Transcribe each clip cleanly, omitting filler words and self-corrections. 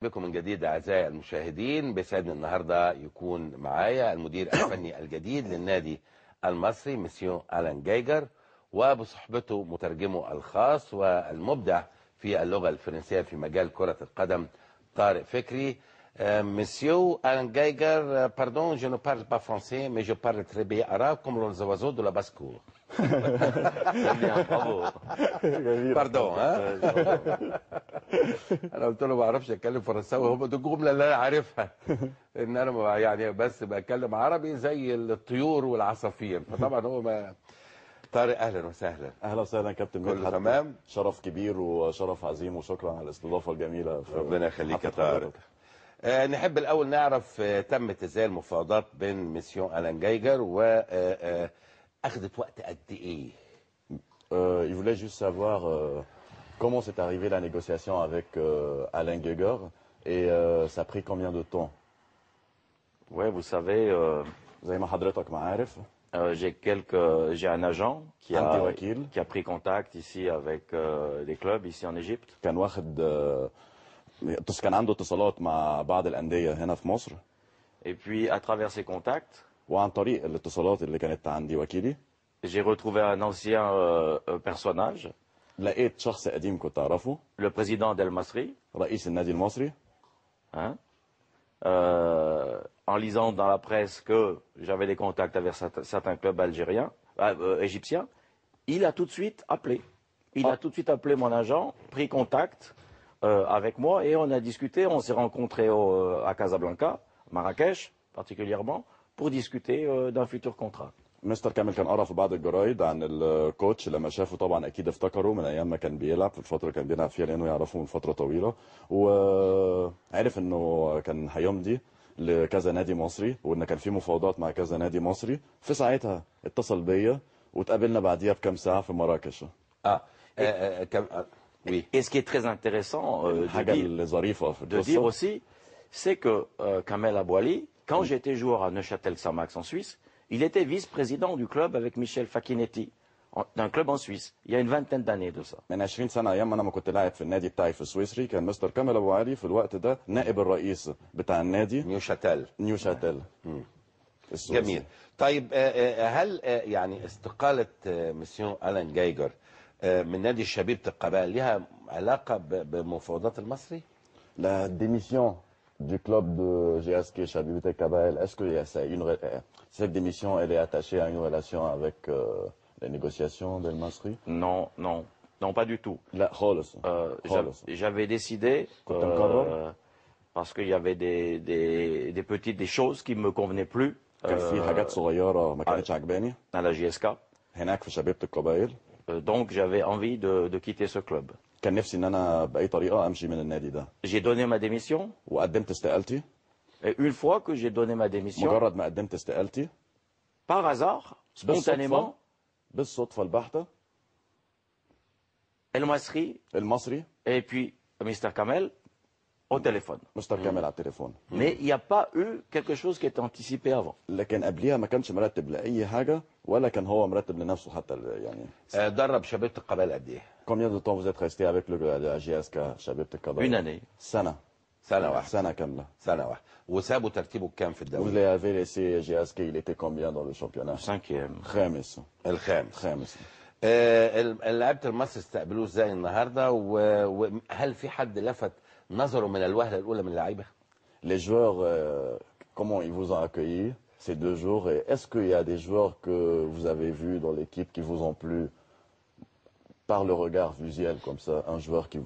بكم من جديد أعزائي المشاهدين. بيسعدني النهاردة يكون معايا المدير الفني الجديد للنادي المصري مسيو ألان جايجر، وبصحبته مترجمه الخاص والمبدع في اللغة الفرنسية في مجال كرة القدم طارق فكري. Monsieur Alain Geiger, pardon, je ne parle pas français, mais je parle très bien arabe comme les oiseaux de la basse-cour. Très bien, bravo. باردون ها. انا قلت له ما بعرفش اتكلم فرنساوي، هم دي الجمله اللي انا عارفها، ان انا يعني بس بتكلم عربي زي الطيور والعصافير، فطبعا هو ما. طارق اهلا وسهلا. اهلا وسهلا كابتن كله مدحت. تمام؟ شرف كبير وشرف عظيم، وشكرا على الاستضافه الجميله. ربنا يخليك يا طارق. نحب الاول نعرف تمت ازاي المفاوضات بين مسيو ألان جايجر واخذت وقت قد ايه؟ Il voulait juste savoir comment s'est arrivée la négociation avec Alain Geiger et ça a pris combien de temps. Ouais, vous savez, زي ما حضرتك ما عارف j'ai un agent عندي وكيل qui a pris contact ici avec des clubs ici en Égypte. كان واخد كان عنده اتصالات مع بعض الأندية هنا في مصر. Et puis à travers ces contacts, وعن طريق الاتصالات اللي كانت عندي وكيلي j'ai retrouvé un ancien personnage, لقيت شخص قديم كنت أعرفه، le président d'El Masri, رئيس النادي المصري. hein, en lisant dans la presse que j'avais des contacts avec certains clubs algériens, égyptiens. Il a tout de suite appelé. Il a tout de suite appelé mon agent, pris contact avec moi et on a discuté. On s'est rencontrés à Casablanca, Marrakech particulièrement, pour discuter d'un futur contrat. مستر كامل كان قرا في بعض الجرايد عن الكوتش، لما شافه طبعا اكيد افتكره من ايام ما كان بيلعب في الفتره اللي كان بيلعب فيها، لانه يعرفه من فتره طويله، وعرف انه كان هيمضي لكذا نادي مصري وان كان في مفاوضات مع كذا نادي مصري. في ساعتها اتصل بيا واتقابلنا بعديها بكام ساعه في مراكش. Oui. Et ce qui est très intéressant de dire aussi, c'est que Kamel Abouali, quand j'étais joueur à Neuchâtel-Xamax en Suisse, il était vice-président du club avec Michel Facchinetti, d'un club en Suisse, il y a une vingtaine d'années de ça. من 20 سنه ايام انا ما كنت لاعب في النادي بتاعي في السويسري، كان مستر كامل ابو علي في الوقت ده نائب الرئيس بتاع النادي نيوشاتيل. جميل. طيب هل يعني استقاله مسيو ألان جايجر من نادي شبيبة القبائل لها علاقه بمفاوضات المصري؟ La démission du club de GSK Chabibet Kabael, est-ce que cette démission elle est attachée à une relation avec les négociations d'El Masri? Non, non, non, pas du tout. J'avais décidé parce qu'il y avait des choses qui ne me convenaient plus à la JSK. Donc j'avais envie de quitter ce club. J'ai donné ma démission. Et une fois que j'ai donné ma démission, par hasard, spontanément, El Masri et puis Mr. Kamel au téléphone. Mais il n'y a pas eu quelque chose qui était anticipé avant. درب شبيبة القبائل قد ايه؟ Combien de temps vous êtes resté avec la GSK شبيبة القبائل؟ Une année. سنة واحدة. سنة كاملة. سنة واحدة. وسابوا ترتيبه كام في الدوري؟ Vous l'avez laissé GSK, il était combien dans le championnat؟ Cinquième. الخامس. لعيبة المصري استقبلوه ازاي النهارده، وهل في حد لفت نظره من الوهلة الأولى من اللعيبة؟ Les joueurs, comment ils vous ont accueilli ces 2 jours, et est-ce qu'il y a des joueurs que vous avez vus dans l'équipe qui vous ont plu par le regard visuel comme ça, un joueur qui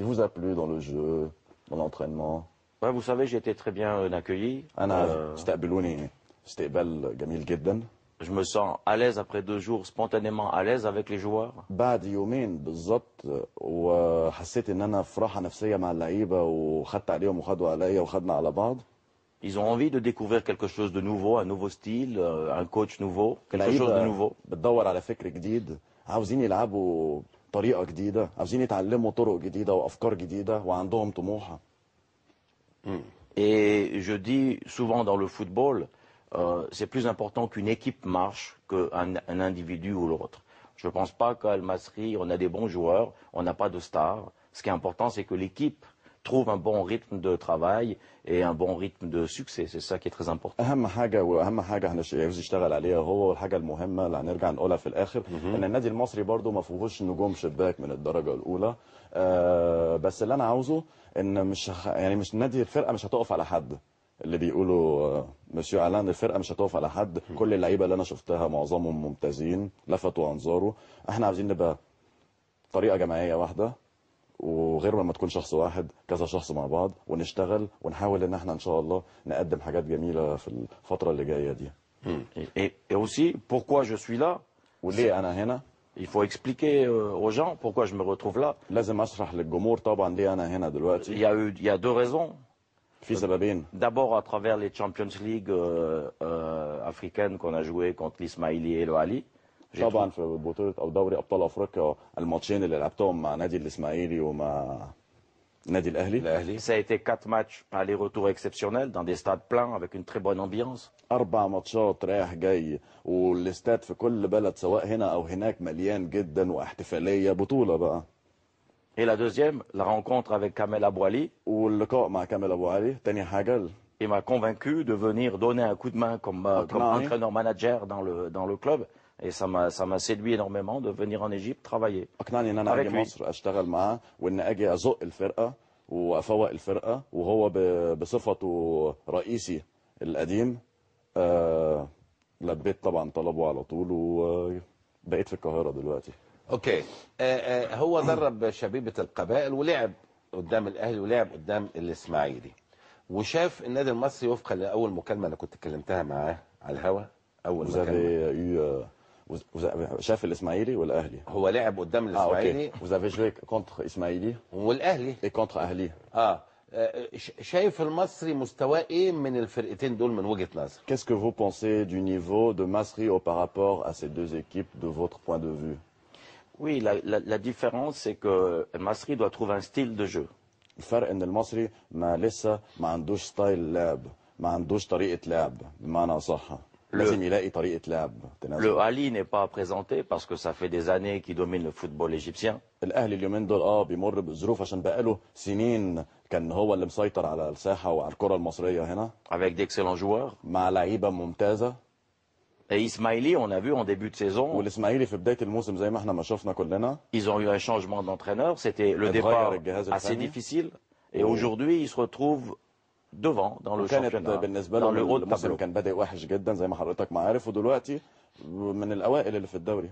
vous a plu dans le jeu, dans l'entraînement? Ouais, vous savez, j'ai été très bien accueilli. استقبلوني استقبال جميل جدا. Je me sens à l'aise après 2 jours, spontanément à l'aise avec les joueurs. بعد يومين بالظبط وحسيت ان انا في راحه نفسيه مع اللعيبه، وخدت عليهم وخدوا عليا وخدنا على بعض. Ils ont envie de découvrir quelque chose de nouveau, un nouveau style, un coach nouveau, quelque chose de nouveau. بتدور على فكر جديد، عاوزين يلعبوا طريقه جديده، عاوزين يتعلموا طرق جديده وافكار جديده، وعندهم طموح. Et je dis souvent dans le football, c'est plus important qu'une équipe marche qu'un individu ou l'autre. Je ne pense pas qu'à Al Masri, on a des bons joueurs, on n'a pas de stars. Ce qui est important, c'est que l'équipe trouve un bon rythme de travail et un bon rythme de succès. C'est ça qui est très important. اهم حاجه واهم حاجه احنا عاوز يشتغل عليها هو الحاجه المهمه اللي هنرجع نقولها في الاخر ان النادي المصري برضو ما فيهوش نجوم شباك من الدرجه الاولى. بس اللي انا عاوزه ان مش نادي الفرقه مش هتقف على حد. اللي بيقولوا مسيو علان الفرقه مش هتقف على حد. كل اللعيبه اللي انا شفتها معظمهم ممتازين لفتوا انظاره. احنا عاوزين نبقى طريقه جماعيه واحده وغير ما تكون شخص واحد كذا شخص مع بعض ونشتغل ونحاول ان احنا ان شاء الله نقدم حاجات جميله في الفتره اللي جايه دي. Et aussi, pourquoi je suis là, وليه انا هنا؟ il faut expliquer aux gens pourquoi je me retrouve là. لازم اشرح للجمهور طبعا ليه انا هنا دلوقتي. Il y a deux raisons. في سببين. D'abord, à travers les Champions League africaines qu'on a joué contre l'Ismaili et le Ali. طبعا في بطوله او دوري ابطال افريقيا الماتشين اللي لعبتهم مع نادي الاسماعيلي ومع نادي الاهلي. Ça a été 4 matchs aller-retour exceptionnels dans des stades pleins avec une très bonne ambiance. 4 ماتشات رايح جاي والاستاد في كل بلد سواء هنا او هناك مليان جدا واحتفاليه بطوله بقى. Et la deuxième, la rencontre avec Kamel Abouali. واللقاء مع كامل ابو علي تاني حاجه. Il m'a convaincu de venir donner un coup de main comme entraîneur-manager dans le club. Et ça m'a séduit énormément de venir en Égypte travailler. اقنعني ان انا اجي مصر اشتغل معاه وان اجي ازق الفرقه وافوق الفرقه وهو بصفته رئيسي القديم لبيت طبعا طلبه على طول وبقيت في القاهره دلوقتي. اوكي. هو درب شبيبه القبائل ولعب قدام الاهلي ولعب قدام الاسماعيلي وشاف النادي المصري وفقا لاول مكالمه انا كنت كلمتها معاه على الهوا. اول مكالمه شاف الاسماعيلي والاهلي. هو لعب قدام الاسماعيلي. Vous avez joué contre اسماعيلي والاهلي et contre اهلي. شايف المصري مستواه ايه من الفرقتين دول من وجهة نظر؟ Qu'est-ce que vous pensez du niveau de Masri par rapport à ces deux équipes de votre point de vue? Oui, la différence c'est que Masri doit trouver un style de jeu. الفرق ان المصري لسه ما عندوش ستايل لعب ما عندوش طريقة لعب بمعنى صح. لازم يلاقي طريقة لعب تناسب. Le Ali n'est pas présenté parce que ça fait des années qu'il domine le football égyptien. الاهلي اليومين دول بيمر بظروف عشان بقاله سنين كان هو اللي مسيطر على الساحة وعلى الكرة المصرية هنا. Avec d'excellents joueurs. مع لعيبة ممتازة. Et Ismaili, on a vu en début de saison. والاسماعيلي في بداية الموسم زي ما احنا ما شفنا كلنا. Ils ont eu un changement d'entraîneur. C'était le départ assez difficile. Et aujourd'hui, ils se retrouvent devant dans le championnat. بالنسبة له الموسم كان بادئ وحش جدا زي ما حضرتك ما عارف ودلوقتي من الأوائل اللي في الدوري.